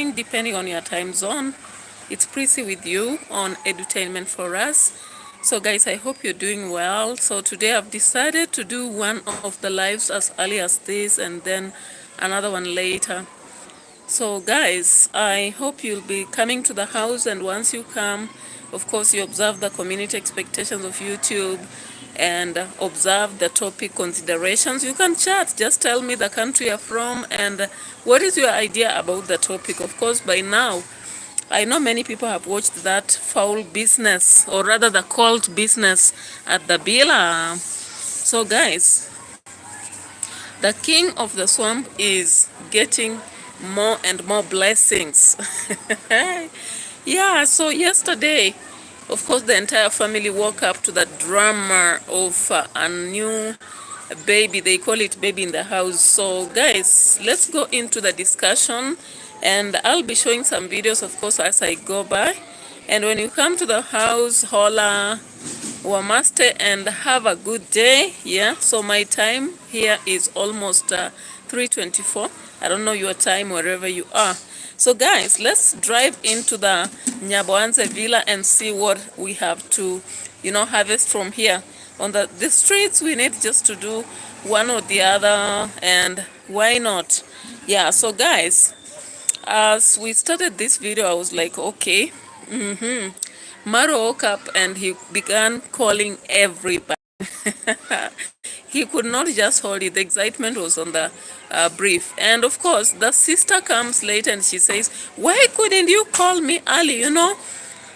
morning, depending on your time zone. It's Prissy with you on Edutainment for Us. So guys, I hope you're doing well. So today I've decided to do one of the lives as early as this and then another one later. So guys, I hope you'll be coming to the house, and once you come, of course, you observe the community expectations of YouTube and observe the topic considerations. You can chat, just tell me the country you're from and what is your idea about the topic. Of course, by now, I know many people have watched that foul business, or rather the COLT business at the Bila. So guys, the king of the swamp is getting more and more blessings. Yeah, so yesterday, of course, the entire family woke up to the drama of a new baby. They call it baby in the house. So guys, let's go into the discussion, and I'll be showing some videos, of course, as I go by. And when you come to the house, holla Wamaste and have a good day. Yeah, so my time here is almost 3:24. I don't know your time wherever you are. So guys, let's drive into the Nyaboanze Villa and see what we have to, harvest from here. On the streets, we need just to do one or the other, and why not? Yeah, so guys, as we started this video, I was like, okay, Maro woke up and he began calling everybody. He could not just hold it. The excitement was on the brief. And of course, the sister comes late and she says, why couldn't you call me early?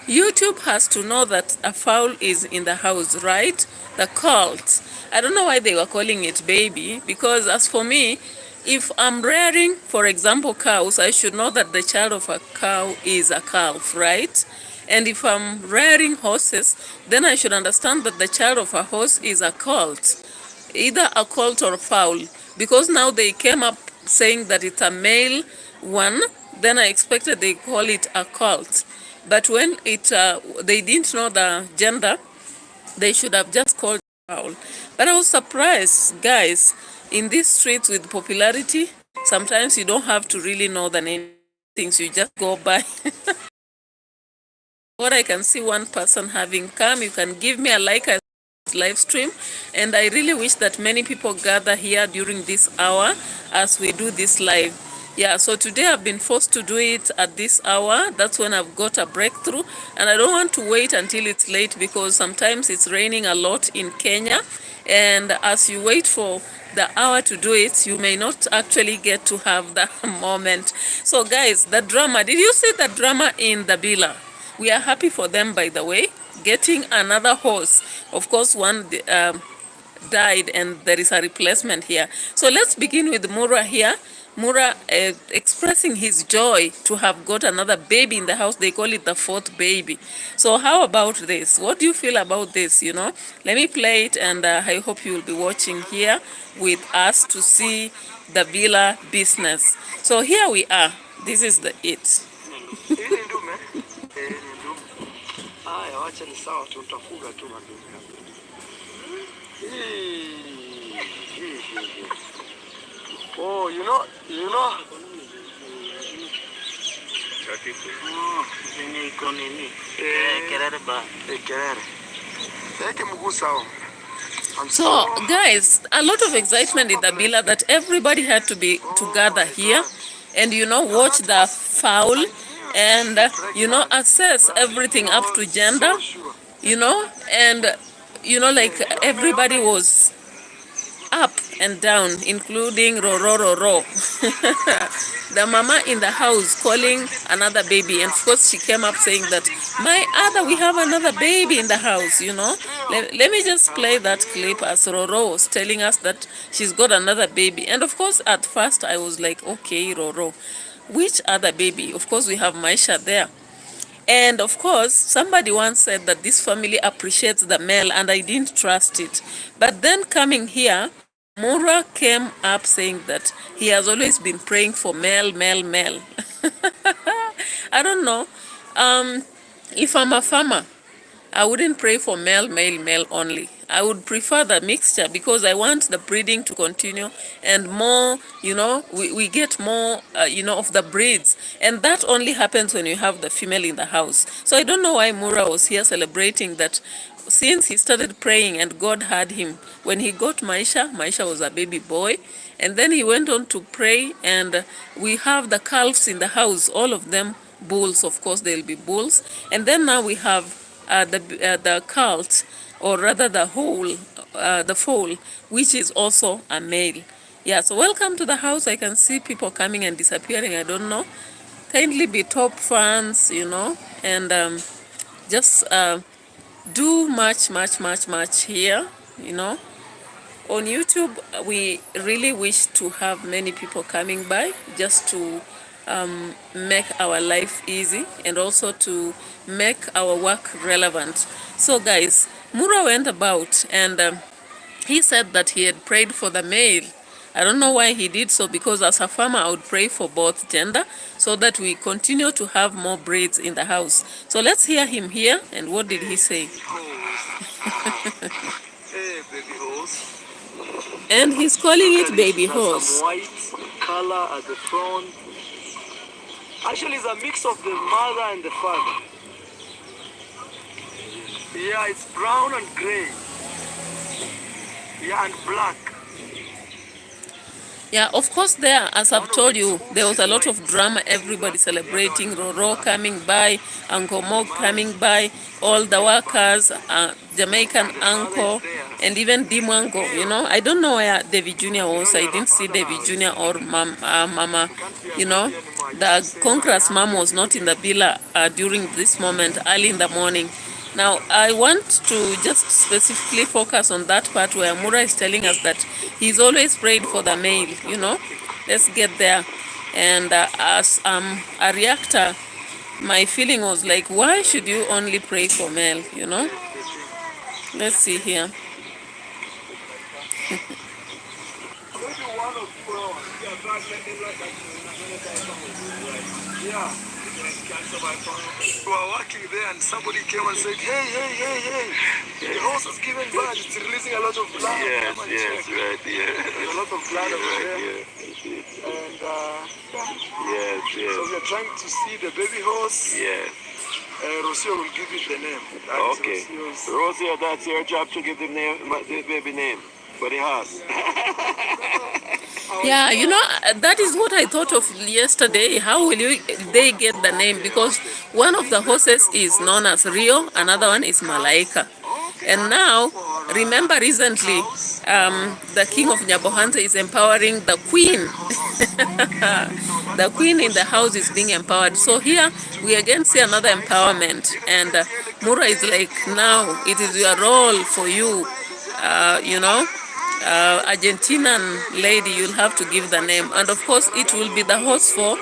YouTube has to know that a fowl is in the house, right? The COLT. I don't know why they were calling it baby, because as for me, if I'm rearing, for example, cows, I should know that the child of a cow is a calf, right? And if I'm rearing horses, then I should understand that the child of a horse is a colt, either a colt or a fowl. Because now they came up saying that it's a male one, then I expected they call it a colt. But when they didn't know the gender, they should have just called it fowl. But I was surprised, guys, in these streets with popularity, sometimes you don't have to really know the name of things, you just go by. What I can see one person having come, you can give me a like as live stream, and I really wish that many people gather here during this hour as we do this live. Yeah, so today I've been forced to do it at this hour. That's when I've got a breakthrough, and I don't want to wait until it's late, because sometimes it's raining a lot in Kenya, and as you wait for the hour to do it, you may not actually get to have the moment. So guys, the drama, did you see the drama in the Bila? We are happy for them, by the way, getting another horse. Of course, one died and there is a replacement here. So let's begin with Mura here. Mura expressing his joy to have got another baby in the house. They call it the fourth baby. So how about this? What do you feel about this? Let me play it, and I hope you will be watching here with us to see the villa business. So here we are. This is the it. Haya, wacha ni sawa, tutafuga tu madudu. Oh, you know. Nini iko nini? Kerere ba. Kerere. Take mguu sawa. So guys, a lot of excitement in the Bila that everybody had to be together here and watch the fowl and assess everything up to gender, and like everybody was up and down, including Roro. The mama in the house calling another baby, and of course she came up saying that we have another baby in the house. Let me just play that clip as Roro was telling us that she's got another baby. And of course at first I was like, okay, Roro, which other baby? Of course we have Maisha there. And of course, somebody once said that this family appreciates the male, and I didn't trust it. But then coming here, Mura came up saying that he has always been praying for male. I don't know. If I'm a farmer, I wouldn't pray for male only. I would prefer the mixture because I want the breeding to continue and more, we get more, of the breeds. And that only happens when you have the female in the house. So I don't know why Mura was here celebrating that since he started praying and God heard him. When he got Maisha, Maisha was a baby boy. And then he went on to pray, and we have the calves in the house, all of them bulls, of course, they'll be bulls. And then now we have the COLT, or rather the FOAL, which is also a male. Yeah, so welcome to the house. I can see people coming and disappearing. I don't know. Kindly be top fans, and just do much here, On YouTube, we really wish to have many people coming by just to make our life easy and also to make our work relevant. So guys, Mura went about and he said that he had prayed for the male. I don't know why he did so, because as a farmer I would pray for both gender so that we continue to have more breeds in the house. So let's hear him here, and what did he say? Hey, baby horse. And he's calling it baby horse. Some white color at the front. Actually, it's a mix of the mother and the father. Yeah, it's brown and gray. Yeah, and black. Yeah, of course there, as I've told you, there was a lot of drama, everybody celebrating, Roro coming by, Uncle Mog coming by, all the workers, Jamaican uncle, and even Dimwango, I don't know where David Jr. was. I didn't see David Jr. or Mama, the Conqueror's mom was not in the villa during this moment, early in the morning. Now, I want to just specifically focus on that part where Mura is telling us that he's always prayed for the male, Let's get there. And as a reactor, my feeling was like, why should you only pray for male, Let's see here. Yeah. We were working there and somebody came and said, hey, the horse is giving birth, it's releasing a lot of blood. Yes, right, yeah. There's a lot of blood over there. Yeah. And, Yes. so we are trying to see the baby horse. Yes. Rocio will give it the name. Okay. Rocio, that's your job to give the baby name for the horse. Yeah, that is what I thought of yesterday. How will they get the name? Because one of the horses is known as Rio, another one is Malaika. And now, remember recently, the king of Nyabohanse is empowering the queen. The queen in the house is being empowered. So here, we again see another empowerment. And Mura is like, now, it is your role for you, Argentinian lady, you'll have to give the name. And of course, it will be the horse for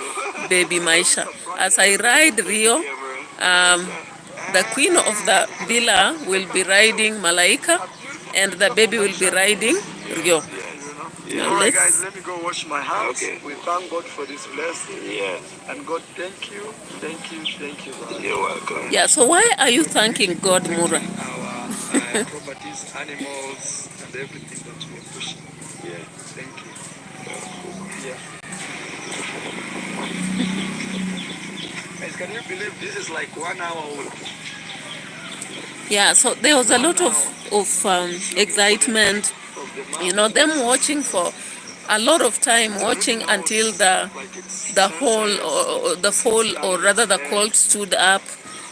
baby Maisha. As I ride Rio, the queen of the villa will be riding Malaika, and the baby will be riding Rio. Alright guys, let me go wash my hands. Okay. We thank God for this blessing. Yeah. And God, thank you. God. You're welcome. Yeah, so why are you thanking God, Mura? Our properties, animals, and everything that we are pushing. Yeah. Thank you. Yeah. Guys, can you believe this is like 1 hour old? Yeah, so there was a lot of excitement, them watching for a lot of time, watching until the whole, or the FOAL, or rather the COLT stood up.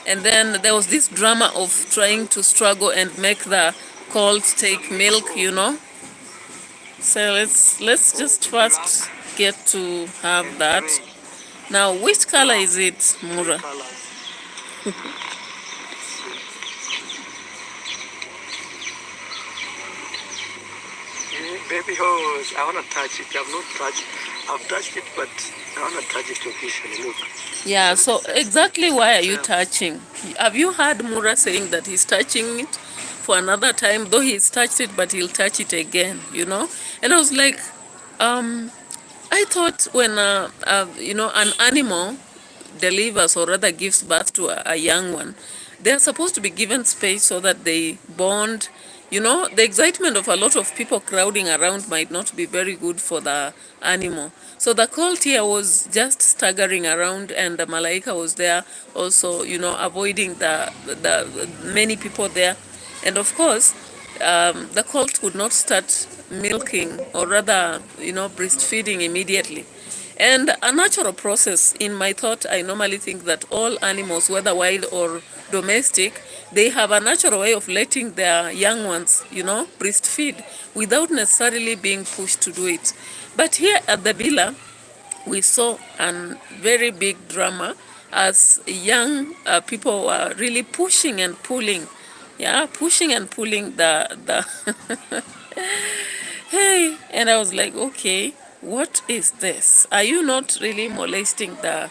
And then there was this drama of trying to struggle and make the COLT take milk, So let's just first get to have that. Now, which color is it, Mura? Baby horse, I want to touch it. I've touched it, but I want to touch it officially. Look. Yeah, so exactly why are you touching? Have you heard Mura saying that he's touching it for another time? Though he's touched it, but he'll touch it again, And I was like, I thought when, an animal delivers, or rather gives birth to a young one, they're supposed to be given space so that they bond, You know, the excitement of a lot of people crowding around might not be very good for the animal. So the colt here was just staggering around, and the malaika was there also, you know, avoiding the many people there. And of course, the colt could not start milking, or rather, you know, breastfeeding immediately. And a natural process, in my thought, I normally think that all animals, whether wild or domestic, they have a natural way of letting their young ones, you know, breastfeed without necessarily being pushed to do it. But here at the villa, we saw a very big drama as young people were really pushing and pulling, yeah, pushing and pulling the hey, and I was like, okay, what is this? Are you not really molesting the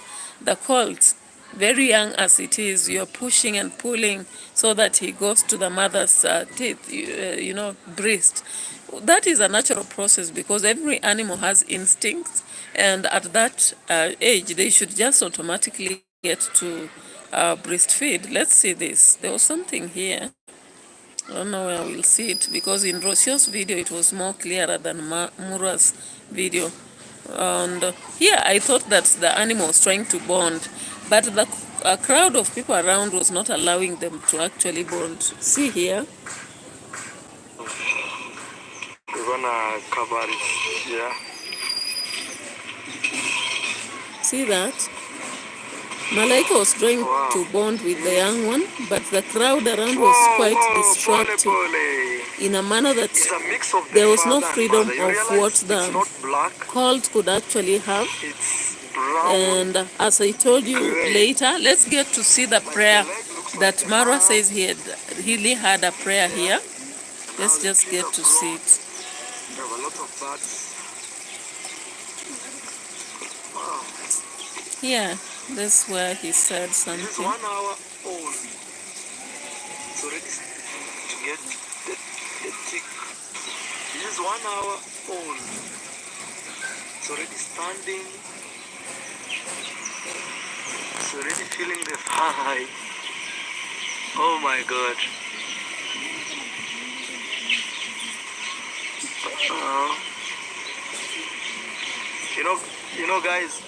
colt? Very young as it is, you're pushing and pulling so that he goes to the mother's teeth, you know, breast. That is a natural process because every animal has instincts, and at that age, they should just automatically get to breastfeed. Let's see this. There was something here. I don't know where we'll see it because in Rocio's video it was more clearer than Mura's video. And here I thought that the animal was trying to bond, but the crowd of people around was not allowing them to actually bond. See here. We're gonna cover it. Yeah. See that? Malaika was trying to bond with the young one, but the crowd around was quite distracted in a manner that there was no freedom of what the colt could actually have. And as I told you later, let's get to see the prayer that Marwa says he really had a prayer here. Let's just get to see it. There were a lot of birds. Yeah, that's where he said something. It's 1 hour old. So ready to get the tick. It is 1 hour old. It's already standing. It's already feeling the high. Oh my God. You know, guys.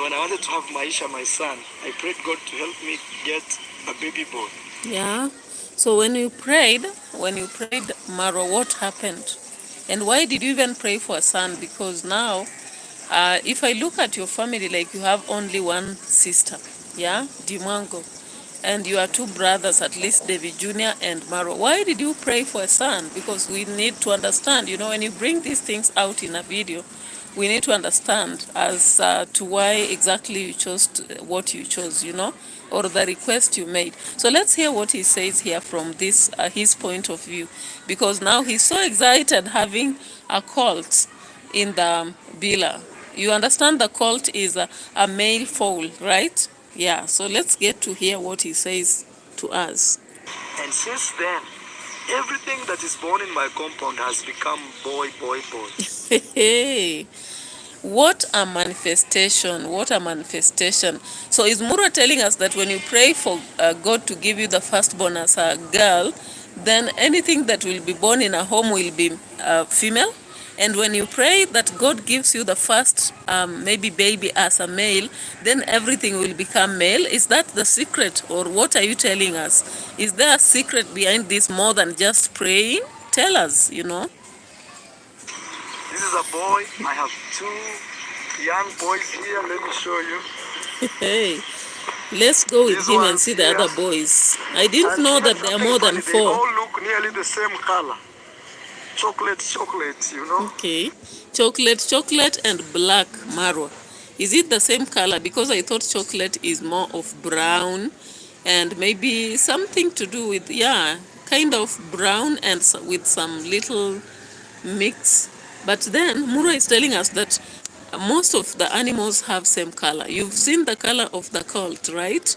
When I wanted to have Maisha, my son, I prayed God to help me get a baby boy. Yeah. So when you prayed, Marwa, what happened? And why did you even pray for a son? Because now, if I look at your family, like you have only one sister, yeah, Dimango, and you are two brothers, at least David Jr. and Marwa. Why did you pray for a son? Because we need to understand, you know, when you bring these things out in a video, we need to understand as to why exactly you chose what you chose, you know, or the request you made. So let's hear what he says here from this his point of view, because now he's so excited having a colt in the villa. You understand the colt is a male foal, right? Yeah, so let's get to hear what he says to us. And since then, everything that is born in my compound has become boy, boy, boy. Hey, what a manifestation, what a manifestation. So is Mura telling us that when you pray for God to give you the firstborn as a girl, then anything that will be born in a home will be female? And when you pray that God gives you the first maybe baby as a male, then everything will become male? Is that the secret, or what are you telling us? Is there a secret behind this more than just praying? Tell us, you know. This is a boy. I have 2 young boys here. Let me show you. Hey, let's go with him and see the other boys. I didn't know that there are more than 4. They all look nearly the same color. Chocolate, you know. Okay, chocolate and black, Marwa. Is it the same color? Because I thought chocolate is more of brown and maybe something to do with, yeah, kind of brown and with some little mix. But then Mura is telling us that most of the animals have same color. You've seen the color of the colt, right?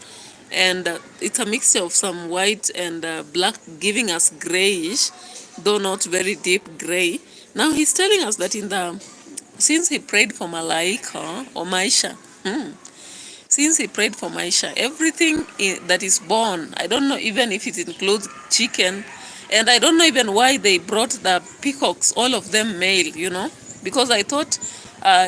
And it's a mixture of some white and black, giving us grayish, though not very deep gray. Now he's telling us that since he prayed for Malaika or Maisha, since he prayed for Maisha, everything that is born, I don't know even if it includes chicken, And I don't know even why they brought the peacocks, all of them male, you know, because I thought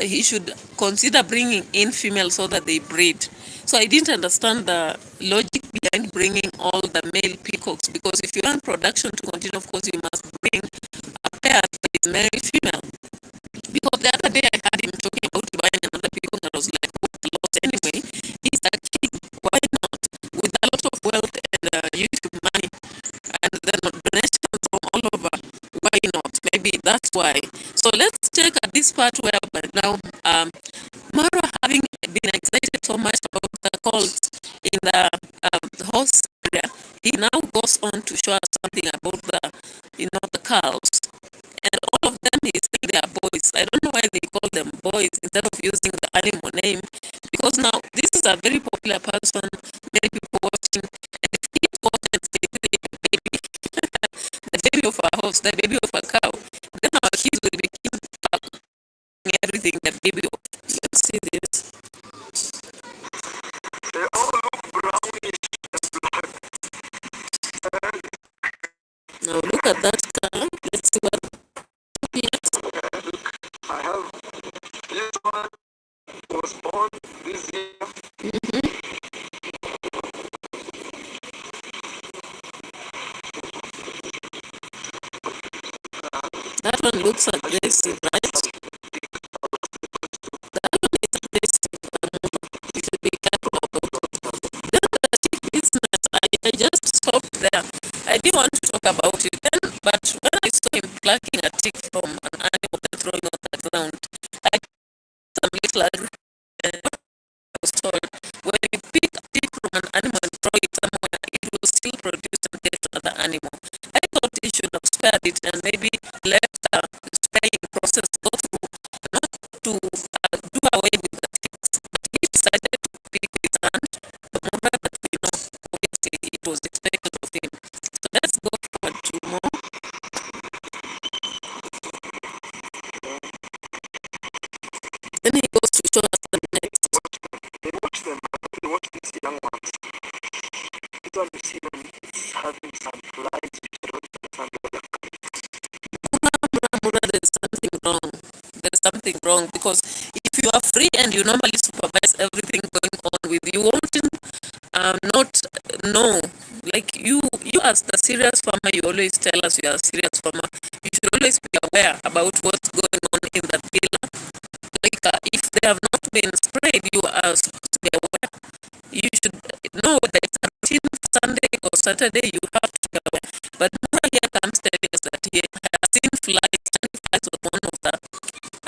he should consider bringing in females so that they breed. So I didn't understand the logic behind bringing all the male peacocks, because if you want production to continue, of course, you must bring a pair that is male female. Because the other day I heard him talking about buying another peacock, and I was like, what a lot anyway. He's a king, why not? With a lot of wealth and YouTube money and then donations from all over, why not? Maybe that's why. So let's check at this part where by now Marwa, having been excited so much about the COLT in the horse area, he now goes on to show us something about the, you know, the calves. And all of them, he's saying they are boys. I don't know why they call them boys instead of using the animal name, because now this is a very popular person, many people watching, and if he goes and says the baby, the baby of a horse, the baby of a cow, then our kids will be everything the baby of. Let's see this. They all look brownish and black. Now look at that cow. Let's see what. Yes. I have this one was born this year. That one looks aggressive, right? That one is aggressive. You should be careful about it. Then the chick business, I just stopped there. I didn't want to talk about it then, but when I saw him plucking a tick from an animal and throwing on the ground, I some little I was told when you pick a tick from an animal and throw it somewhere, it will still produce and get another animal. I thought he should have spared it and maybe let the spraying process go through, not to do away with the ticks. But he decided to pick his hand, the more that we know, obviously it was expected of him. So let's go forward to more. Then he goes to show us the next. Watch them. Watch these young ones. This one you see them having some flies. There's something wrong. There's something wrong, because if you are free and you normally supervise everything going on with you, won't not know. Like you as the serious farmer, you always tell us you are a serious farmer. You should always be aware about what's going on in that villa. Like if they have not been sprayed, you are supposed to be aware. You should know whether it's a routine Sunday or Saturday. You have to be aware. But Mura here comes telling us that he has seen flies. And flies was one of the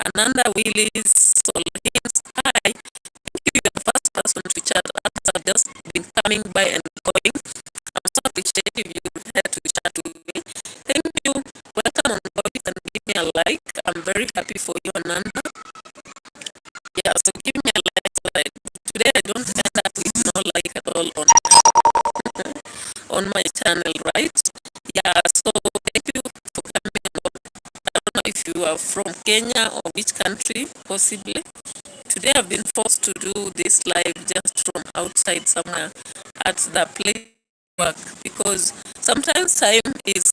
Ananda Willis Solhins. Hi, thank you. You're the first person to chat. Others have just been coming by and going. I'm so appreciative you had to chat with me. Thank you. Welcome on board. You can give me a like. I'm very happy for you, Ananda. Yeah, so give me a like. Today I don't end up with no like at all on my channel, right? Yeah, so thank you for coming on. I don't know if you are from Kenya or which country, possibly. Today I've been forced to do this live just from outside somewhere at the place work, because sometimes time is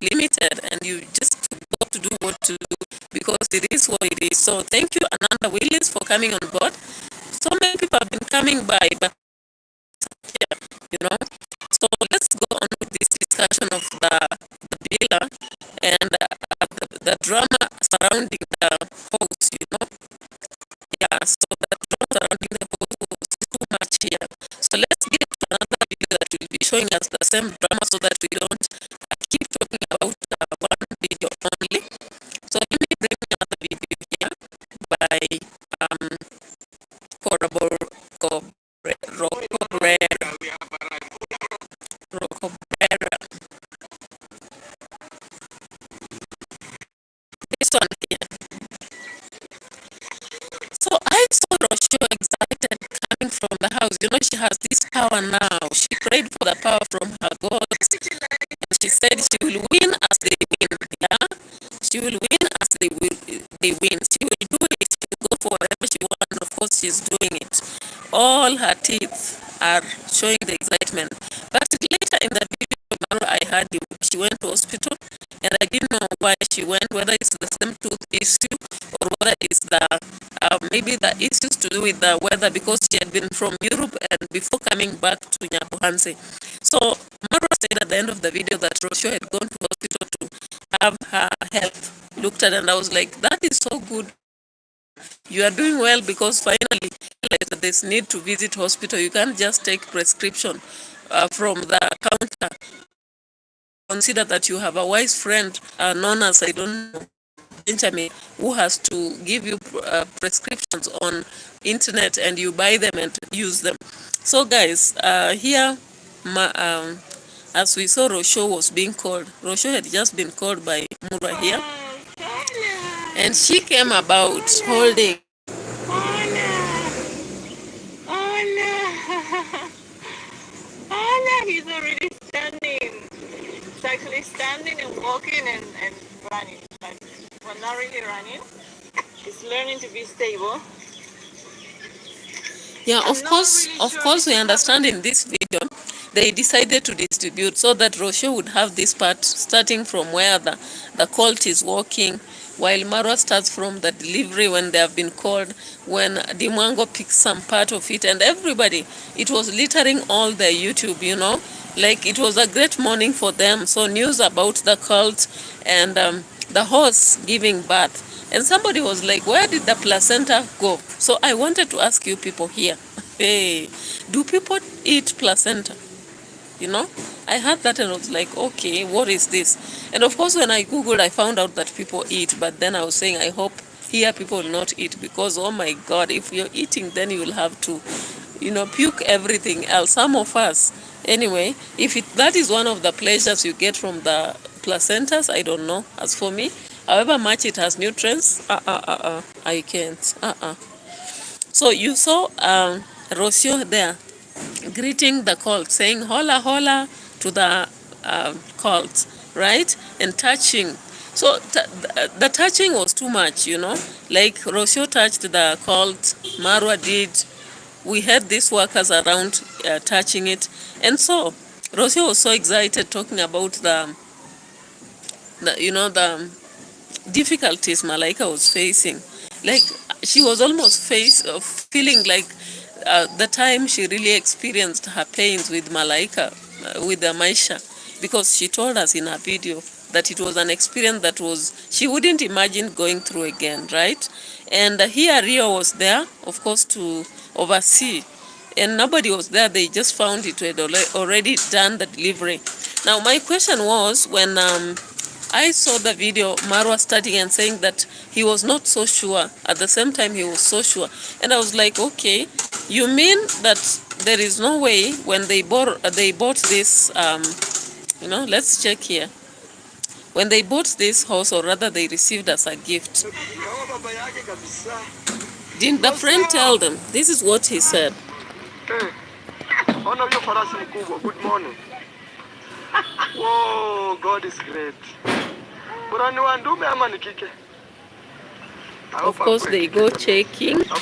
limited and you just got to do what to do because it is what it is. So thank you, Ananda Willis, for coming on board. So many people have been coming by, but yeah, So let's go on with this discussion of the villa and the drama surrounding the host. Yeah, so the drama surrounding the host was too much here. So let's get to another video that will be showing us the same drama so that we don't keep talking about one video only. So let me bring another video here by this one here. So I saw Rochelle excited coming from the house. She has this power now. She prayed for the power from her gods. And she said she will win as they win. Yeah? She will win as they win. She will do it. She will go for whatever she wants. And of course, she's doing it. All her teeth are showing the excitement. But later in the video, I heard she went to hospital, and I didn't know why she went, whether it's the same tooth issue or whether it's the maybe the issues to do with the weather, because she had been from Europe and before coming back to Nyakuhansi. So Marwa said at the end of the video that Rocio had gone to hospital to have her health looked at, and I was like, that is so good. You are doing well, because finally there's need to visit hospital. You can't just take prescription from the counter. Consider that you have a wise friend known as, I don't know, Benjamin, who has to give you prescriptions on internet, and you buy them and use them. So guys, here, as we saw, Rocio was being called. Rocio had just been called by Mura here, and she came about holding. He's already standing. It's actually standing and walking and running. But we're not really running. He's learning to be stable. Yeah, of course, we understand in this video, they decided to distribute so that Rocio would have this part starting from where the COLT is walking, while Marwa starts from the delivery when they have been called, when Dimwango picks some part of it, and everybody, it was littering all the YouTube, you know, like it was a great morning for them. So news about the COLT and the horse giving birth. And somebody was like, where did the placenta go? So I wanted to ask you people here, hey, do people eat placenta? You know, I heard that and I was like, okay, what is this? And of course, when I Googled, I found out that people eat. But then I was saying, I hope here people will not eat, because, oh my God, if you're eating, then you will have to, you know, puke everything else. Some of us, anyway, if that is one of the pleasures you get from the placentas, I don't know. As for me, however much it has nutrients, I can't. So you saw Rocio there greeting the COLT, saying hola hola to the COLT, right? And touching. So the touching was too much, you know. Like Rocio touched the COLT, Marwa did. We had these workers around touching it. And so Rocio was so excited talking about the difficulties Malaika was facing. Like she was almost feeling like the time she really experienced her pains with Malaika, with the Maisha, because she told us in her video that it was an experience that she wouldn't imagine going through again, right? And here Rio was there, of course, to oversee, and nobody was there. They just found it had already done the delivery. Now my question was, when I saw the video, Marwa starting and saying that he was not so sure. At the same time, he was so sure. And I was like, okay, you mean that there is no way when they bought this, let's check here. When they bought this horse, or rather they received as a gift, didn't the friend tell them? This is what he said. Good morning. Whoa, God is great. Of course, they go checking. Look,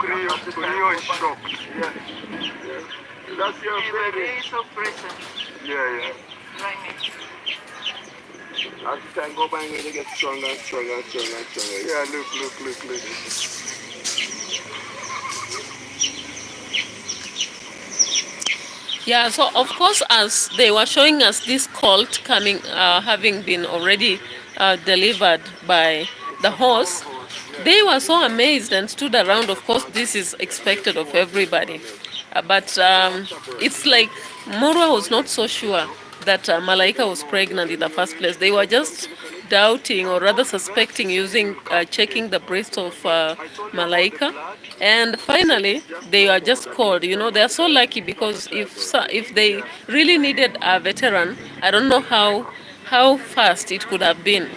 Rio is shocked. Yeah. That's your baby. So present. Yeah. Right next. As time go by, they get stronger. Yeah, look. Yeah, so of course, as they were showing us this COLT coming, having been already delivered by the horse, they were so amazed and stood around. Of course, this is expected of everybody. But it's like Morwa was not so sure that Malaika was pregnant in the first place. They were just doubting, or rather suspecting, using checking the breast of Malaika. And finally, they are just called. You know, they are so lucky, because if they really needed a veteran, I don't know how fast it could have been.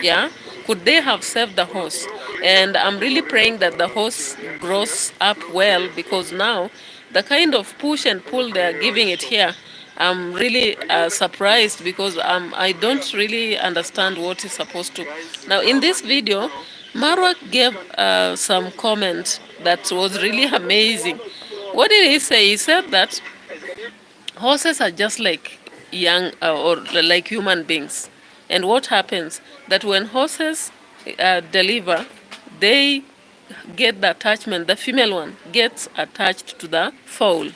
Yeah, could they have saved the horse? And I'm really praying that the horse grows up well, because now the kind of push and pull they're giving it here, I'm really surprised, because I don't really understand what is supposed to. Now in this video, Marwa gave some comment that was really amazing. What did he say? He said that horses are just like young or like human beings. And what happens? That when horses deliver, they get the attachment, the female one gets attached to the foal.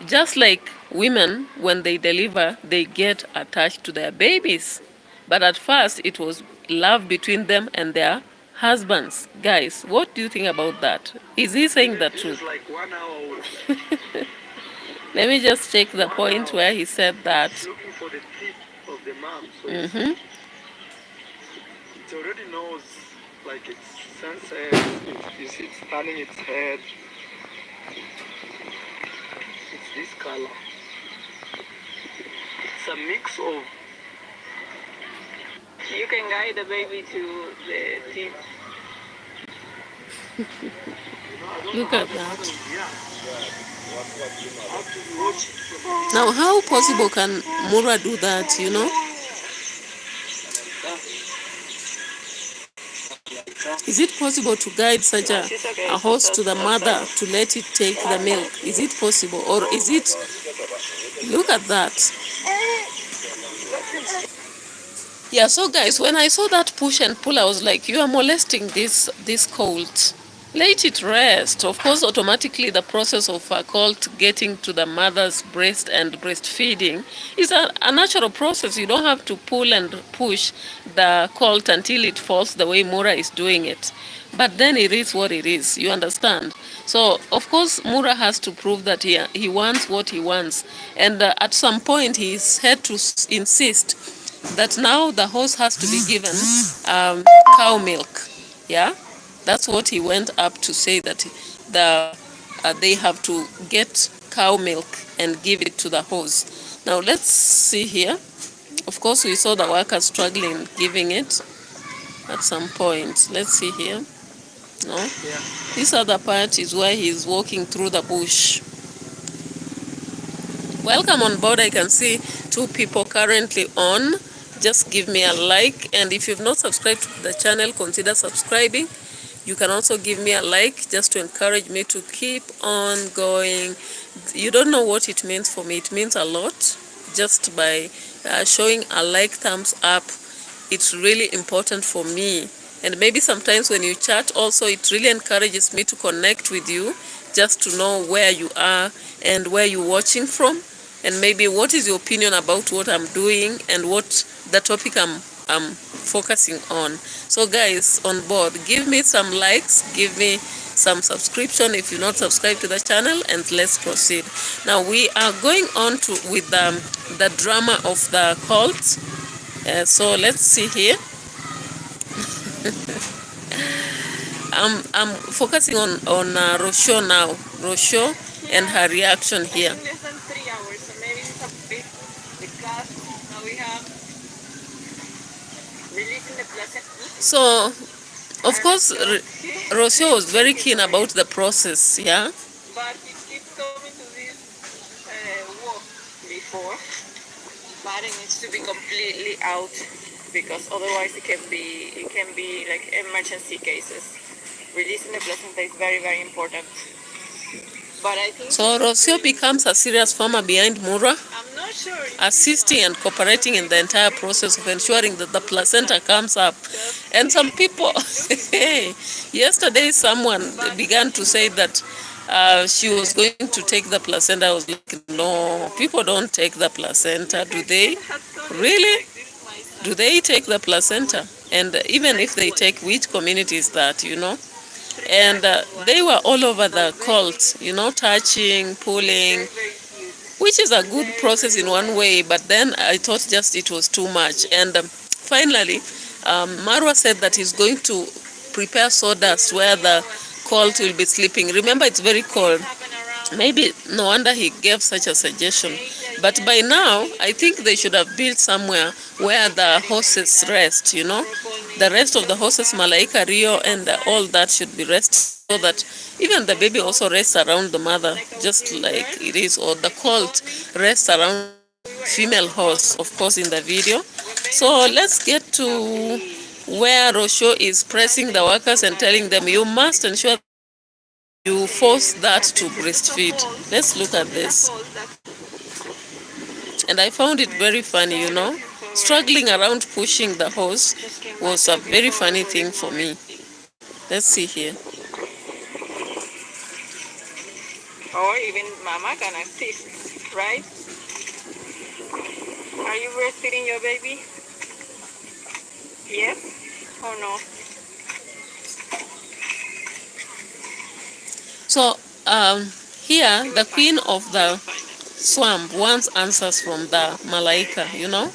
Just like women, when they deliver, they get attached to their babies. But at first, it was love between them and their husbands. Guys, what do you think about that? Is he saying the truth? It's like 1 hour. Let me just check the point where he said that. It's looking for the tip of the mom, so Mm-hmm. it already knows, like it's senses, it's turning its head. It's this color. It's a mix of. You can guide the baby to the tip. Look at that. Yeah. Watch. Now, how possible can Mura do that, you know? Is it possible to guide such a horse to the mother to let it take the milk? Is it possible? Or is it... Look at that. Yeah, so guys, when I saw that push and pull, I was like, you are molesting this colt. Let it rest. Of course, automatically the process of a colt getting to the mother's breast and breastfeeding is a natural process. You don't have to pull and push the colt until it falls the way Mura is doing it. But then it is what it is, you understand? So, of course, Mura has to prove that he wants what he wants. And at some point, he's had to insist that now the horse has to be given cow milk. Yeah, that's what he went up to say, that they have to get cow milk and give it to the horse. Now let's see here. Of course, we saw the workers struggling giving it at some point. Let's see here. No, Yeah. this other part is where he's walking through the bush. Welcome on board. I can see 2 people currently on. Just give me a like, and if you've not subscribed to the channel, consider subscribing. You can also give me a like just to encourage me to keep on going. You don't know what it means for me. It means a lot just by showing a like, thumbs up. It's really important for me. And maybe sometimes when you chat also, it really encourages me to connect with you, just to know where you are and where you're watching from, and maybe what is your opinion about what I'm doing and what the topic I'm focusing on. So guys on board, give me some likes, give me some subscription if you're not subscribed to the channel, and let's proceed. Now we are going on with the drama of the cult. So let's see here. I'm focusing on Rochelle now. Rochelle and her reaction here. Less than 3 hours, so maybe it's a bit because now we have releasing the placenta. So, of course, Rocio was very keen about the process, yeah? But it keeps coming to this walk before, but it needs to be completely out because otherwise it can be like emergency cases. Releasing the placenta is very, very important. But I think So Rocio becomes a serious farmer behind Mura, I'm not sure. assisting and cooperating in the entire process of ensuring that the placenta comes up. And some people, yesterday someone began to say that she was going to take the placenta. I was like, no, people don't take the placenta, do they? Really? Do they take the placenta? And even if they take, which community is that, you know? And they were all over the cult, you know, touching, pulling, which is a good process in one way, but then I thought just it was too much. And finally, Marwa said that he's going to prepare sawdust where the cult will be sleeping. Remember, it's very cold. Maybe no wonder he gave such a suggestion. But by now, I think they should have built somewhere where the horses rest, you know. The rest of the horses, Malaika, Rio, and all that should be rested, so that even the baby also rests around the mother, just like it is, or the colt rests around female horse, of course, in the video. So let's get to where Rosho is pressing the workers and telling them, you must ensure you force that to breastfeed. Let's look at this. And I found it very funny, you know. Struggling around pushing the hose was a very funny thing for me. Let's see here. Or even mama can assist, right? Are you breastfeeding your baby? Yes or no? So here, the queen of the swamp wants answers from the Malaika, you know.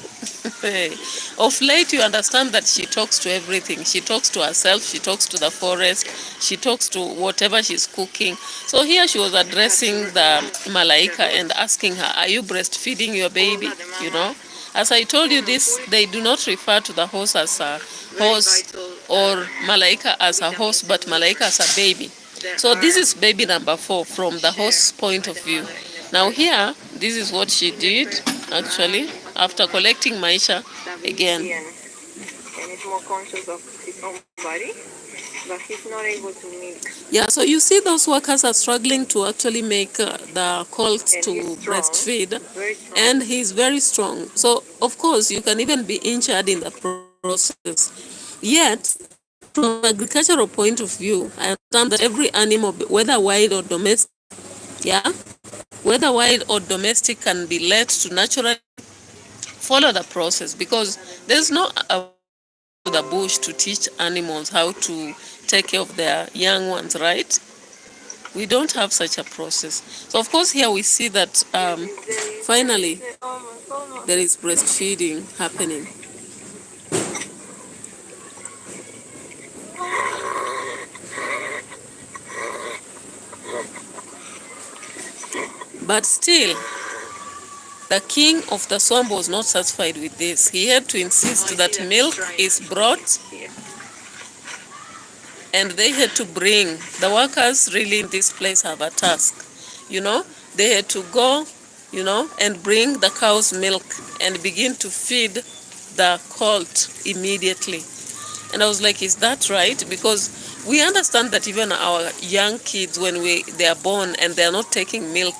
Of late, you understand that she talks to everything. She talks to herself, she talks to the forest, she talks to whatever she's cooking. So here she was addressing the Malaika and asking her, are you breastfeeding your baby? You know. As I told you this, they do not refer to the horse as a horse or Malaika as a horse, but Malaika as a baby. So this is baby number 4 from the horse point of view. Now here, this is what she did, actually, after collecting Maisha again. And he's more conscious of his own body, but he's not able to milk. Yeah, so you see those workers are struggling to actually make the colt to breastfeed, and he's very strong. So, of course, you can even be injured in the process. Yet, from an agricultural point of view, I understand that every animal, whether wild or domestic, yeah, whether wild or domestic, can be led to naturally follow the process, because there's no the bush to teach animals how to take care of their young ones, right? We don't have such a process. So of course here we see that finally there is breastfeeding happening. But still, the king of the swamp was not satisfied with this. He had to insist that milk is brought, and they had to bring, the workers really in this place have a task, you know. They had to go, you know, and bring the cow's milk and begin to feed the colt immediately. And I was like, is that right? Because we understand that even our young kids, when they are born and they are not taking milk,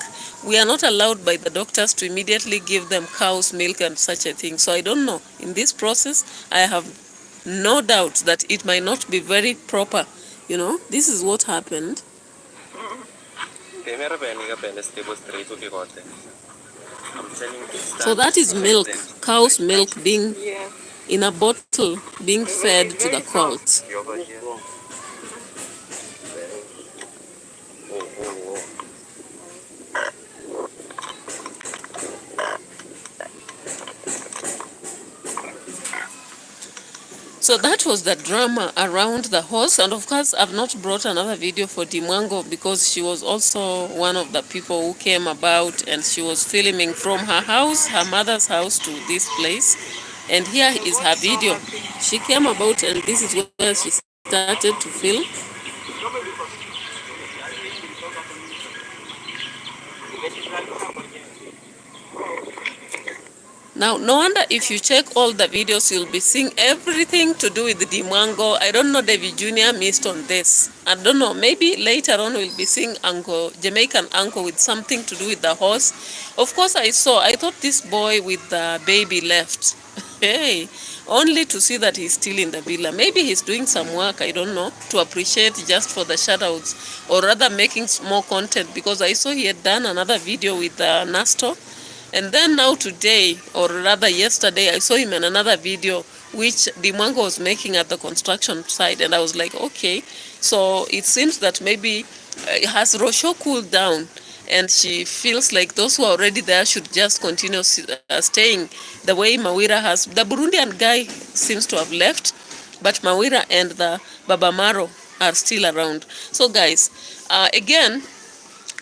we are not allowed by the doctors to immediately give them cow's milk and such a thing. So I don't know. In this process, I have no doubt that it might not be very proper. You know, this is what happened. So that is milk, cow's milk being in a bottle, being fed to the colt. So that was the drama around the horse. And of course, I've not brought another video for Dimwango because she was also one of the people who came about, and she was filming from her house, her mother's house, to this place. And here is her video. She came about, and this is where she started to film. Now, no wonder if you check all the videos, you'll be seeing everything to do with the Dimwango. I don't know, David Jr. missed on this. I don't know, maybe later on we'll be seeing uncle, Jamaican uncle, with something to do with the horse. Of course, I thought this boy with the baby left. Hey, only to see that he's still in the villa. Maybe he's doing some work, I don't know, to appreciate just for the shoutouts, or rather making more content, because I saw he had done another video with Nasto. And then now today, or rather yesterday, I saw him in another video which Dimwango was making at the construction site. And I was like, okay, so it seems that maybe has Rosho cooled down, and she feels like those who are already there should just continue staying the way Mawira has. The Burundian guy seems to have left, but Mawira and the Babamaro are still around. So guys, again,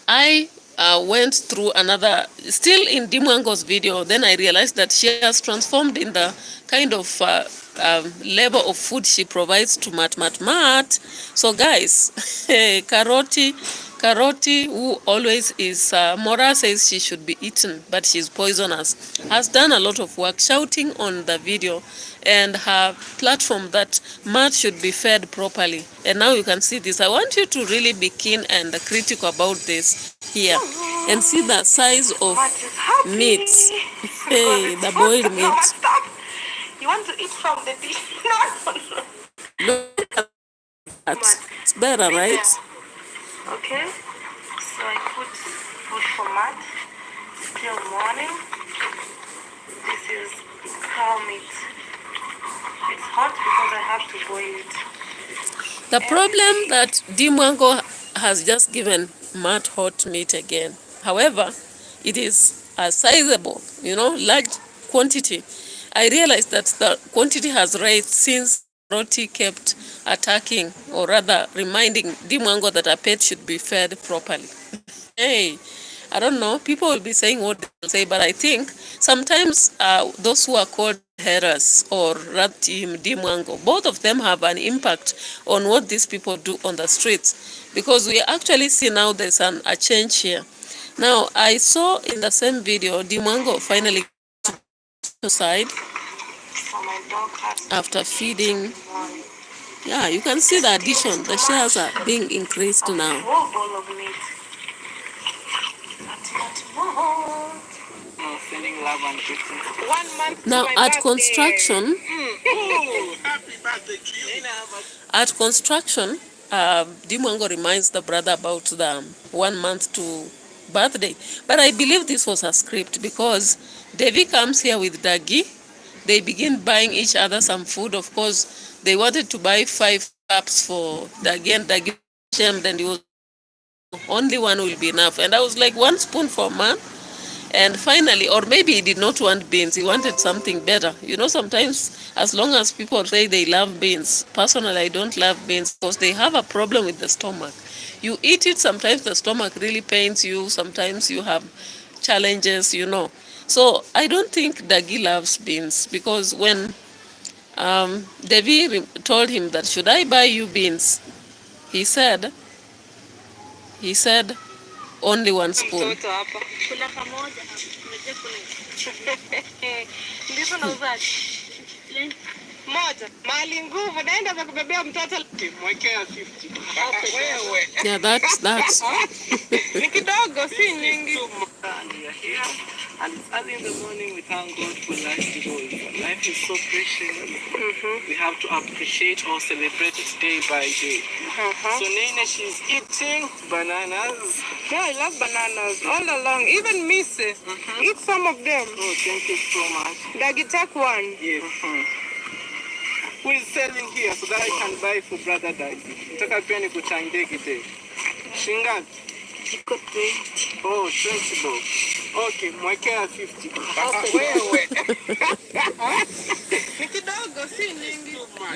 I went through another, still in Dimwango's video, then I realized that she has transformed in the kind of level of food she provides to Mat. So guys, Karoti, Karoti, who always is, Mora says she should be eaten, but she's poisonous, has done a lot of work shouting on the video and her platform that Matt should be fed properly. And now you can see this. I want you to really be keen and critical about this here and see the size of meats. Hey, the boiled meat. You want to eat from the dish? No. Look at that. It's better, right? Okay, so I put food for Matt till morning. This is cow meat. It's hot because I have to boil it. The problem that Dimwango has just given Matt hot meat again. However, it is a sizable, large quantity. I realized that the quantity has raised since Roti kept attacking, or rather reminding Dimwango that a pet should be fed properly. Hey, I don't know. People will be saying what they'll say, but I think sometimes those who are called herers or Ratim Dimwango, both of them have an impact on what these people do on the streets, because we actually see now there's a change here. Now, I saw in the same video, Dimwango finally aside after feeding. Yeah, you can see the addition. The shares are being increased now. Now at construction, Dimwango reminds the brother about the 1 month to birthday. But I believe this was a script, because Devi comes here with Dagi. They begin buying each other some food. Of course, they wanted to buy 5 cups for Dagi, and Dagi shamed, and he was only one will be enough. And I was like, 1 spoon for man. And finally, or maybe he did not want beans, he wanted something better. Sometimes as long as people say they love beans, personally I don't love beans because they have a problem with the stomach. You eat it, sometimes the stomach really pains you, sometimes you have challenges. So I don't think Dagi loves beans, because when Devi told him that, should I buy you beans? He said only 1 spoon. Yeah, that's And it's early in the morning. We thank God for life, because life is so precious. We have to appreciate or celebrate it day by day. So Nene, she's eating bananas. Yeah, I love bananas all along. Even Missy, eat some of them. Oh, thank you so much. Dagi, take one. Yes. Who is selling here so that I can buy for brother Dagi? Taka pia nikuchangie kite. Shingapi? Oh, 20 bob. Okay, mwekea 50.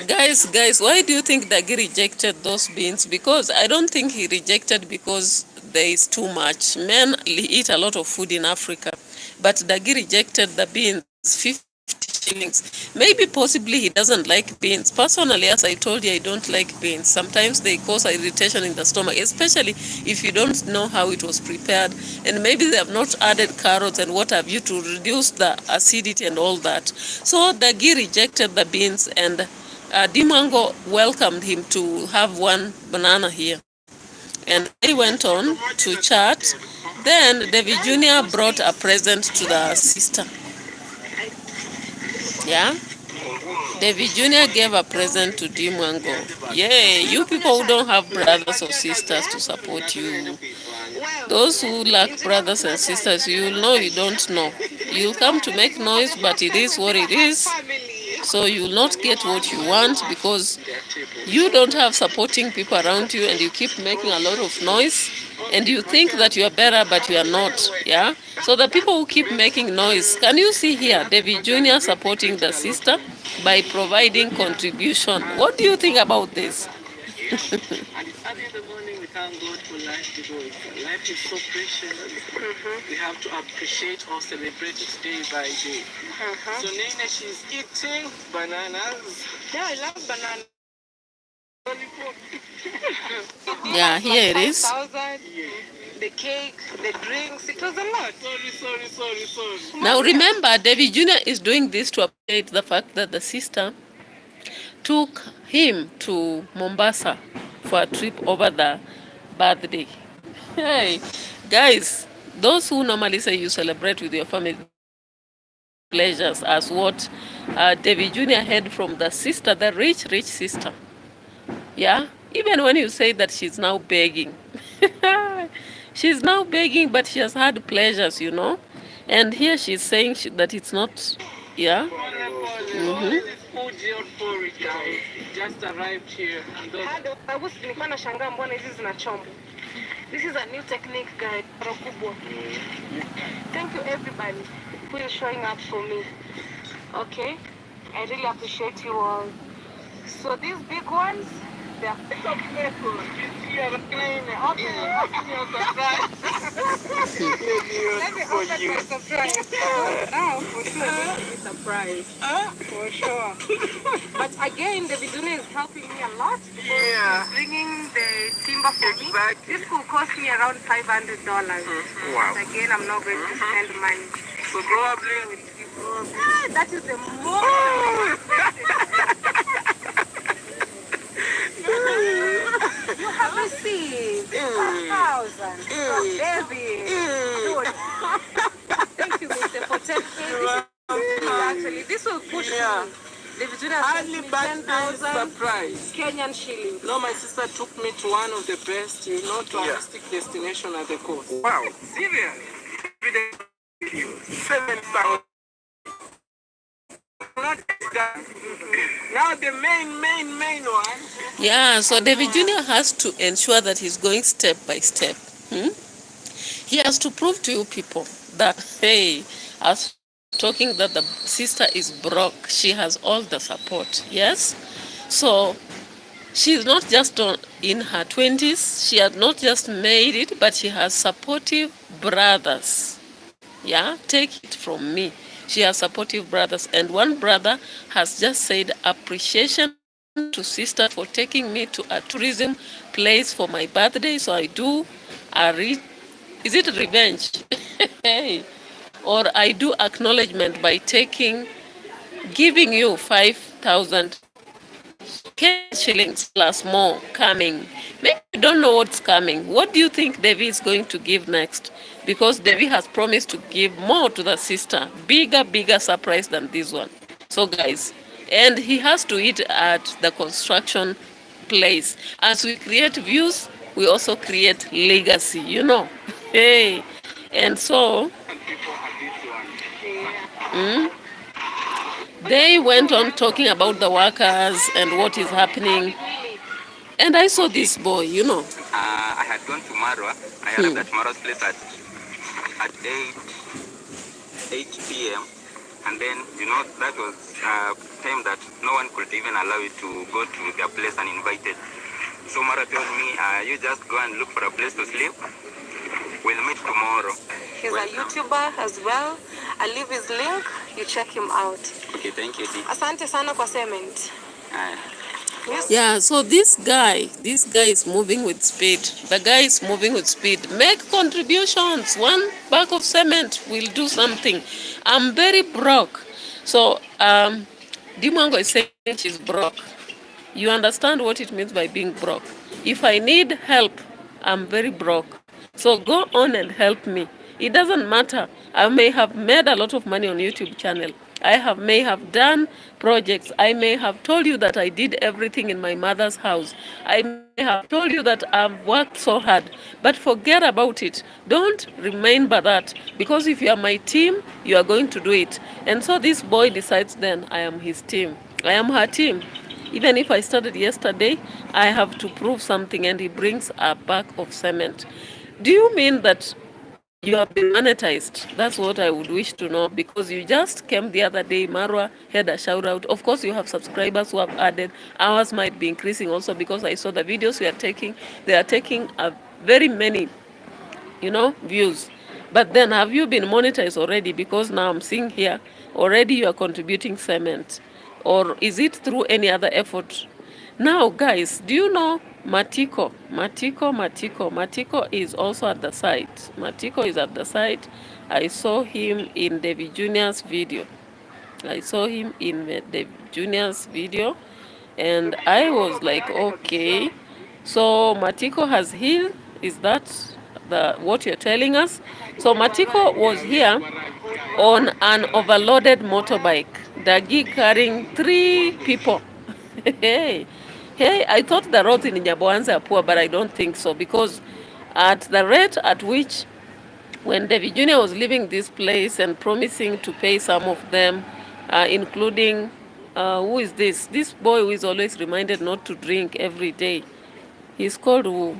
Guys, why do you think Dagi rejected those beans? Because I don't think he rejected because there is too much. Men eat a lot of food in Africa, but Dagi rejected the beans, 50 shillings. Maybe possibly he doesn't like beans. Personally, as I told you, I don't like beans. Sometimes they cause irritation in the stomach, especially if you don't know how it was prepared, and maybe they have not added carrots and what have you to reduce the acidity and all that. So Dagi rejected the beans, and Dimango welcomed him to have 1 banana here. And they went on to chat. Then David Jr. brought a present to the sister. Yeah? David Jr. gave a present to Dimwango. Yeah, you people who don't have brothers or sisters to support you. Those who lack brothers and sisters, you will know you don't know. You'll come to make noise, but it is what it is. So you will not get what you want because you don't have supporting people around you, and you keep making a lot of noise, and you think that you are better, but you are not. Yeah? So the people who keep making noise, can you see here, David Jr. supporting the sister by providing contribution? What do you think about this? We thank God for life, because life is so precious. We have to appreciate or celebrate it day by day. So Nene, she's eating bananas. Yeah, I love bananas. Yeah, here it is. 5,000, the cake, the drinks, it was a lot. Sorry. Now remember, David Jr. is doing this to appreciate the fact that the sister took him to Mombasa for a trip over the birthday. Hey, guys, those who normally say you celebrate with your family pleasures as what David Jr. had from the sister, the rich sister. Yeah, even when you say that she's now begging. She's now begging, but she has had pleasures, you know. And here she's saying that it's not, yeah. Just arrived here. Nilikuwa nashangaa mbona hizi zinachomwa. This is a new technique, guys. Thank you, everybody, who is showing up for me. Okay? I really appreciate you all. So these big ones, they are so careful. Let me open your surprise. Now, for sure, this is a surprise. For sure. But again, the Viduna is helping me a lot. He's bringing the timber for me. This will cost me around $500. Wow. But again, I'm not going to spend money. So probably that is the most you have received 5,000. Baby. Good. Thank you, Mr. for 10K. Actually, this will push me. The Virginia Only birthday surprise. Kenyan shillings. No, my sister took me to one of the best, touristic destination at the coast. Wow. Serious? 7,000. Not that. Now the main one. Yeah, so David Jr. has to ensure that he's going step by step. He has to prove to you people that, hey, as talking that the sister is broke, she has all the support, yes? So she's not just in her 20s, she has not just made it, but she has supportive brothers. Yeah, take it from me. She has supportive brothers. And one brother has just said appreciation to sister for taking me to a tourism place for my birthday. So I do is it revenge? Hey. Or I do acknowledgement by giving you 5,000 shillings plus more coming. Maybe you don't know what's coming. What do you think Devi is going to give next? Because Devi has promised to give more to the sister. Bigger surprise than this one. So guys, and he has to eat at the construction place. As we create views, we also create legacy, you know. Hey. And so they went on talking about the workers and what is happening. And I saw this boy, you know. I had gone to Marwa. I arrived at Marwa's place at 8 p.m. And then, that was time that no one could even allow you to go to their place uninvited. So Marwa told me, you just go and look for a place to sleep. We'll meet tomorrow. He's a YouTuber as well. I'll leave his link. You check him out. Okay, thank you, D. Asante sana kwa cement. Yes. Yeah, so this guy is moving with speed. The guy is moving with speed. Make contributions. One bag of cement will do something. I'm very broke. So, Dimongo is saying she's broke. You understand what it means by being broke. If I need help, I'm very broke. So go on and help me. It doesn't matter. I may have made a lot of money on YouTube channel. I may have done projects. I may have told you that I did everything in my mother's house. I may have told you that I've worked so hard. But forget about it. Don't remember that. Because if you are my team, you are going to do it. And so this boy decides then I am his team. I am her team. Even if I started yesterday, I have to prove something, and he brings a bag of cement. Do you mean that you have been monetized? That's what I would wish to know, because you just came the other day. Marwa had a shout out. Of course, you have subscribers who have added. Ours might be increasing also, because I saw the videos we are taking. They are taking very many, views. But then have you been monetized already? Because now I'm seeing here already you are contributing cement. Or is it through any other effort? Now, guys, do you know Matiko? Matiko is also at the site. Matiko is at the site. I saw him in David Junior's video. I saw him in David Junior's video, and I was like, okay, so Matiko has healed. Is that what you're telling us? So Matiko was here on an overloaded motorbike, Dagi carrying 3 people. Hey, hey, I thought the roads in Nyaboanza are poor, but I don't think so, because at the rate at which when David Jr. was leaving this place and promising to pay some of them, including, who is this? This boy who is always reminded not to drink every day. He's called who?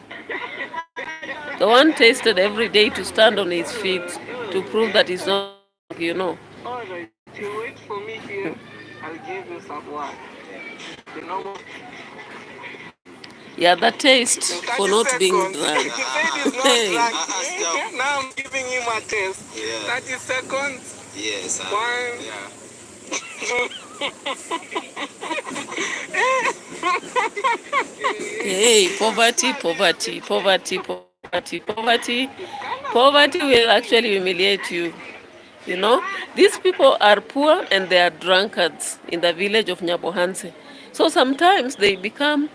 The one tasted every day to stand on his feet to prove that he's not, you know. All right, you wait for me here. I'll give you some wine. You know, Yeah, the taste for not being drunk. He said he's not Hey. drunk. Now I'm giving him a test. Yeah. 30 seconds. Yes. One. Yeah. Hey, poverty will actually humiliate you. You know, these people are poor and they are drunkards in the village of Nyabohanse. So sometimes they become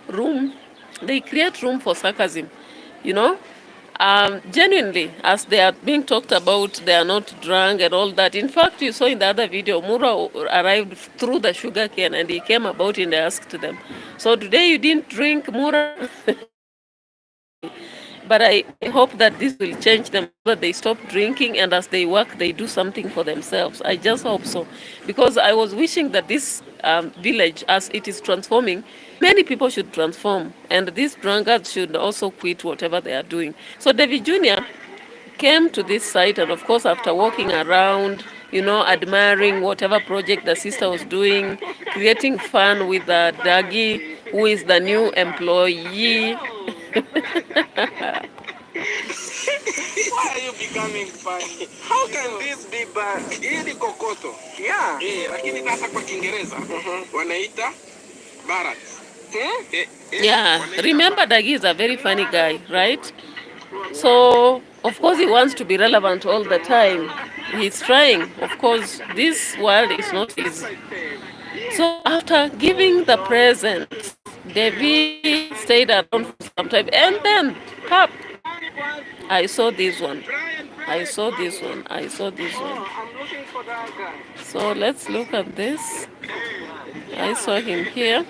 they create room for sarcasm, you know. Genuinely, as they are being talked about, they are not drunk and all that. In fact, you saw in the other video, Mura arrived through the sugar cane and he came about and asked them, so today you didn't drink, Mura? But I hope that this will change them, that they stop drinking and as they work, they do something for themselves. I just hope so. Because I was wishing that this village, as it is transforming, many people should transform. And these drunkards should also quit whatever they are doing. So David Jr. came to this site, and of course, after walking around, you know, admiring whatever project the sister was doing, creating fun with Dagi, who is the new employee. Why are you becoming funny? How can this be bad? Hii ni kokoto. Yeah. Lakini sasa kwa Kiingereza wanaita barat. Yeah, remember Dagi is a very funny guy, right? So, of course, he wants to be relevant all the time. He's trying. Of course, this world is not easy. So, after giving the present, Devi stayed around for some time. And then, pop, I saw this one. I saw this one. I saw this one. I'm looking for that guy. So, let's look at this. I saw him here.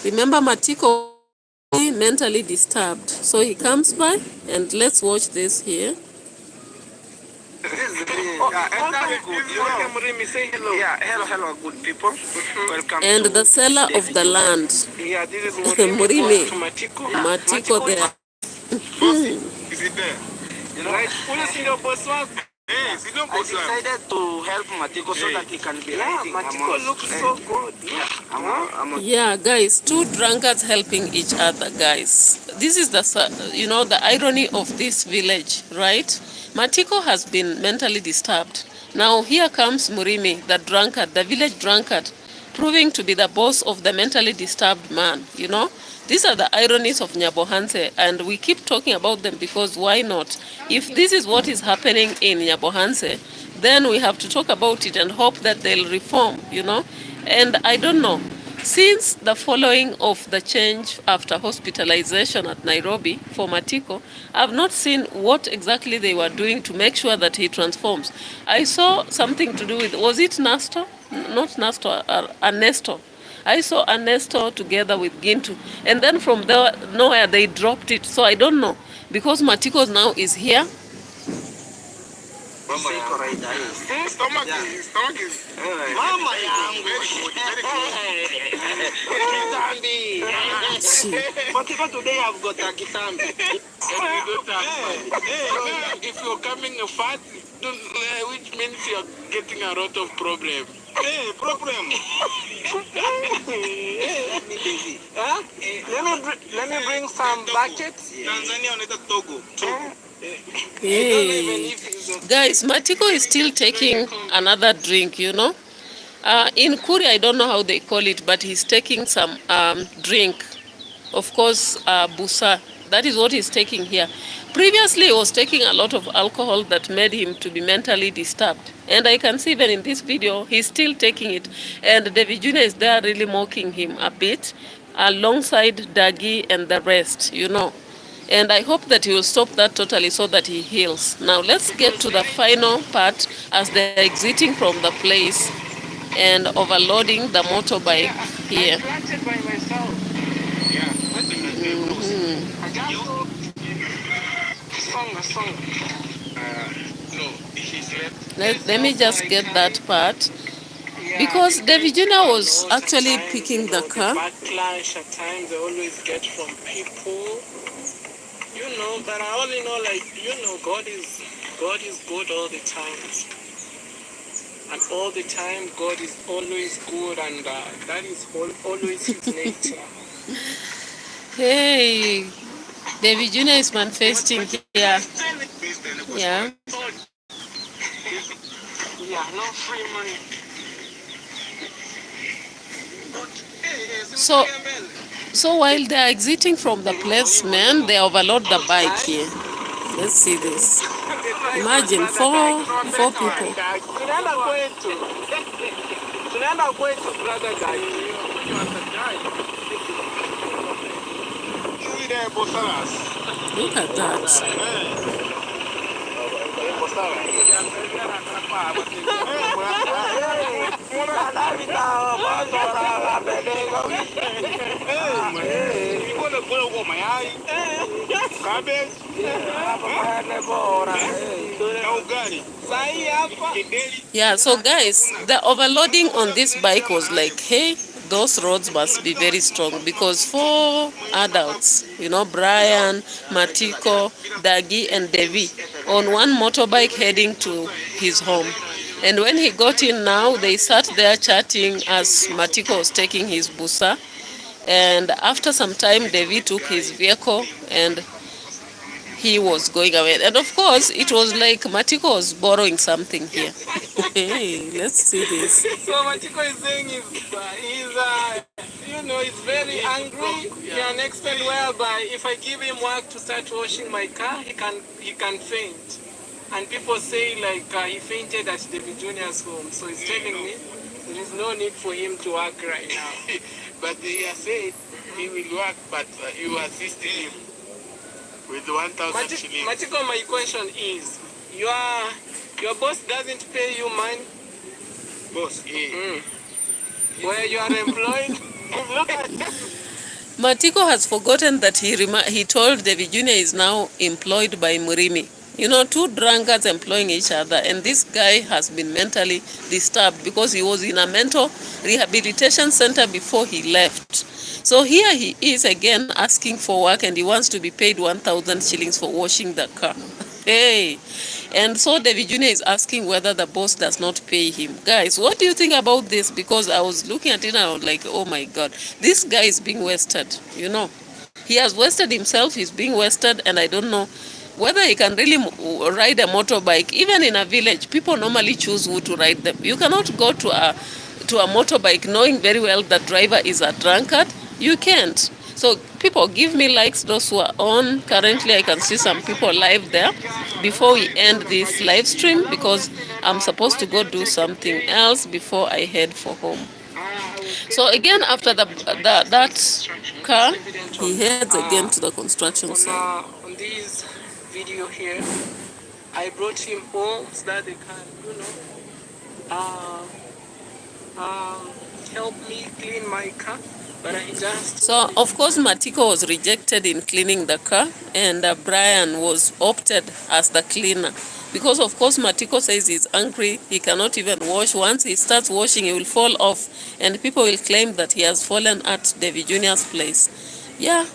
Remember, Matiko mentally disturbed. So he comes by and let's watch this here. Say hello. Yeah, hello, good people. Welcome. And to the seller of the land, Yeah, this is Murimi, Matiko. Matiko there. Is it there? You know, right? Hey, is it not I decided to help Matiko so that he can be riding. Matiko looks so good. Yeah, guys, 2 drunkards helping each other, guys. This is the, you know, the irony of this village, right? Matiko has been mentally disturbed. Now here comes Murimi, the drunkard, the village drunkard, proving to be the boss of the mentally disturbed man, you know. These are the ironies of Nyabohanse, and we keep talking about them because why not? If this is what is happening in Nyabohanse, then we have to talk about it and hope that they'll reform, you know. And I don't know, since the following of the change after hospitalization at Nairobi for Matiko, I've not seen what exactly they were doing to make sure that he transforms. I saw something to do with, was it Nestor? Not Nestor, Ernesto. I saw Ernesto together with Gintu. And then from there, nowhere, they dropped it. So I don't know. Because Matiko now is here. Stomach is. Mama yangu. Matiko today I've got a kitambi. If you're coming fat, which means you're getting a lot of problems. Hey, problem. Huh? Let me bring some buckets. Tanzania wanaita Togo. Hey. Guys, Matiko is still taking another drink, you know. In Kuri, I don't know how they call it, but he's taking some drink. Of course, busa. That is what he's taking here. Previously, he was taking a lot of alcohol that made him to be mentally disturbed. And I can see even in this video, he's still taking it. And David Jr. is there really mocking him a bit, alongside Dagi and the rest, you know. And I hope that he will stop that totally so that he heals. Now, let's get to the final part as they're exiting from the place and overloading the motorbike here. Let me just get that part. Because David Jr. was actually picking the car. Backlash at times they always get from people, you know, but I only know, like, you know, God is good all the times. And all the time, God is always good, and that is always His nature. Hey, David Jr. is manifesting here. Yeah. Yeah, no free money. So while they are exiting from the place, man, they overload the bike here. Let's see this. Imagine four people. Look at that. Yeah, so guys, the overloading on this bike was like, hey, those roads must be very strong because 4 adults, you know, Brian, Matiko, Dagi, and Devi, on one motorbike heading to his home. And when he got in now, they sat there chatting as Matiko was taking his busa. And after some time, Devi took his vehicle and he was going away. And of course, it was like Matiko was borrowing something here. Hey, let's see this. So Matiko is saying you know, he's very angry to an extent whereby if I give him work to start washing my car, he can faint. And people say like he fainted at David Jr.'s home. So he's telling me there is no need for him to work right now. But he has said he will work, but you assist him with 1,000 shillings. Matiko, my question is, your boss doesn't pay you money? Boss, yeah. Where you are employed? Look at Matiko has forgotten that he told David Jr. is now employed by Murimi. You know, 2 drunkards employing each other, and this guy has been mentally disturbed because he was in a mental rehabilitation center before he left. So here he is again asking for work, and he wants to be paid 1,000 shillings for washing the car. Hey, and so David Jr. is asking whether the boss does not pay him. Guys, what do you think about this? Because I was looking at it and I was like, oh my God, this guy is being wasted, you know. He has wasted himself, he's being wasted, and I don't know whether he can really ride a motorbike. Even in a village, people normally choose who to ride them. You cannot go to a motorbike knowing very well that driver is a drunkard. You can't. So people, give me likes, those who are on. Currently, I can see some people live there. Before we end this live stream, because I'm supposed to go do something else before I head for home. So again, after that car, he heads again to the construction site. On this video here, I brought him home so that they can, you know, help me clean my car. But I just... So, of course, Matiko was rejected in cleaning the car, and Brian was opted as the cleaner. Because, of course, Matiko says he's angry, he cannot even wash. Once he starts washing, he will fall off, and people will claim that he has fallen at David Jr.'s place. Yeah,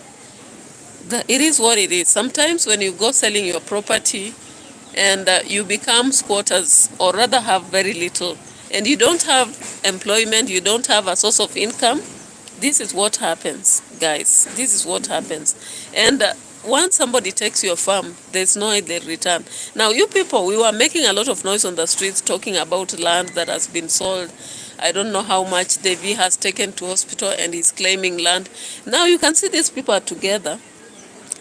it is what it is. Sometimes when you go selling your property and you become squatters, or rather have very little, and you don't have employment, you don't have a source of income, this is what happens, guys. This is what happens. And once somebody takes your farm, there's no way they'll return. Now, you people, we were making a lot of noise on the streets talking about land that has been sold I don't know how much Devi has taken to hospital and is claiming land. Now you can see these people are together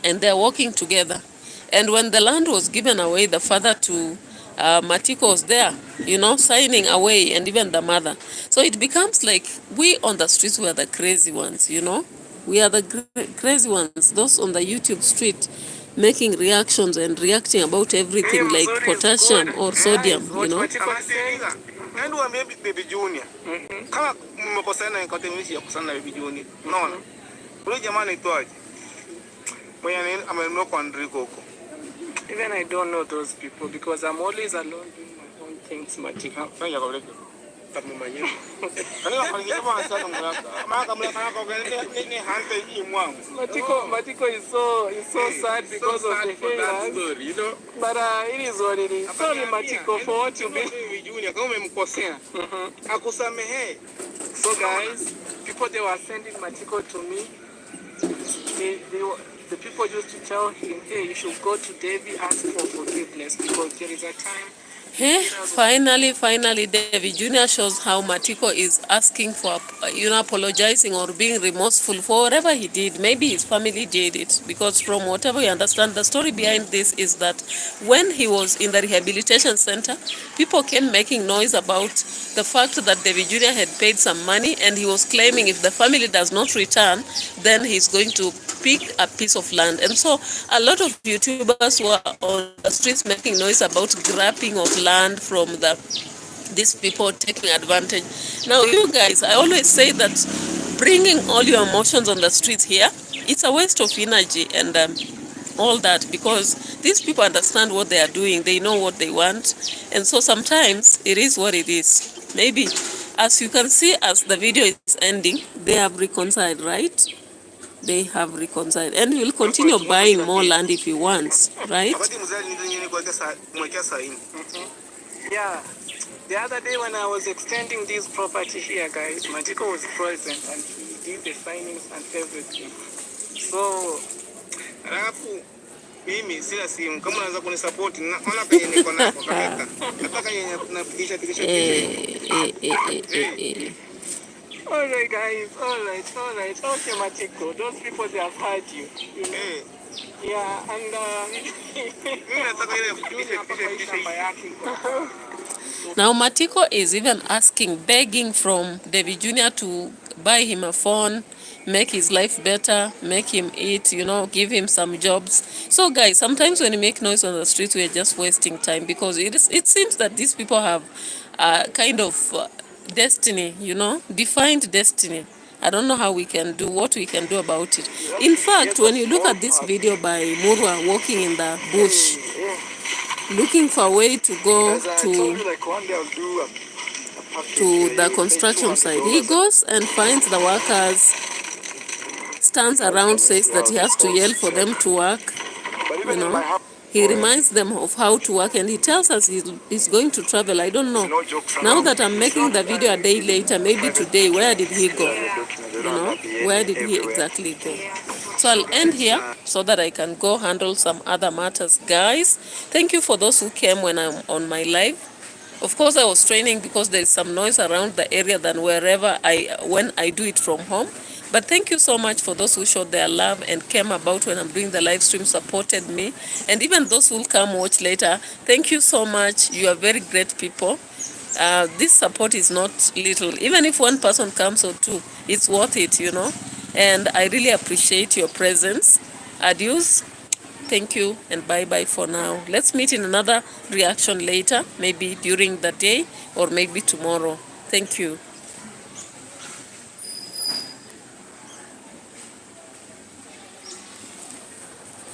and they're working together. And when the land was given away, the father to Matiko was there, you know, signing away, and even the mother. So it becomes like we on the streets were the crazy ones, you know. We are the crazy ones, those on the YouTube street making reactions and reacting about everything like potassium or sodium, you know. And one baby junior. Kama mmekosana nikatemwishi ya kusana baby junior. Unaona? Ule jamaa anaitwaje? Mwenye amenunua kwa Andriko huko. Even I don't know those people because I'm always alone doing my own things, Matiko. Fanya kwa leo. Tamu mwenyewe. Ani wafanyia kama sana mlaka. Maka mlaka kwa ni hante hii mwangu. Matiko is so sad because of the haters. You know? But it is what it is. Sorry Matiko for what you been. Junior kama umemkosea. Akusamehe. So guys, people they were sending Matiko to me. The people used to tell him, hey, you should go to Devi, ask for forgiveness because there is a time. Hey, finally, David Jr. shows how Matiko is asking for, you know, apologizing or being remorseful for whatever he did. Maybe his family did it, because from whatever we understand, the story behind this is that when he was in the rehabilitation center, people came making noise about the fact that David Jr. had paid some money, and he was claiming if the family does not return, then he's going to pick a piece of land. And so a lot of YouTubers were on the streets making noise about grabbing of land from these people taking advantage. Now you guys, I always say that bringing all your emotions on the streets here, it's a waste of energy and all that, because these people understand what they are doing, they know what they want, and so sometimes it is what it is. Maybe as you can see, as the video is ending, they have reconciled, right? They have reconciled, and will continue buying more land if he wants, right? Yeah. The other day when I was extending this property here, guys, Matiko was present and he did the signings and everything. So, mimi sila simu kama unaweza kunisupport naona kwenye niko nako kabisa. Nataka yenye tunapitisha all right, guys. All right. Okay, Matiko. Those people, they have heard you. You know? Yeah, and now Matiko is even begging from David Jr. to buy him a phone, make his life better, make him eat, you know, give him some jobs. So guys, sometimes when you make noise on the streets, we are just wasting time, because it seems that these people have kind of destiny, you know, defined destiny. I don't know how we can do, what we can do about it. In fact, when you look at this video by Murwa walking in the bush, looking for a way to go to the construction site, he goes and finds the workers, stands around, says that he has to yell for them to work, you know. He reminds them of how to work, and he tells us he's going to travel. I don't know. Now that I'm making the video a day later, maybe today, where did he go? You know, where did he exactly go? So I'll end here so that I can go handle some other matters. Guys, thank you for those who came when I'm on my live. Of course, I was training because there is some noise around the area than when I do it from home. But thank you so much for those who showed their love and came about when I'm doing the live stream, supported me. And even those who will come watch later, thank you so much. You are very great people. This support is not little. Even if one person comes or two, it's worth it, you know. And I really appreciate your presence. Adios. Thank you and bye-bye for now. Let's meet in another reaction later, maybe during the day or maybe tomorrow. Thank you.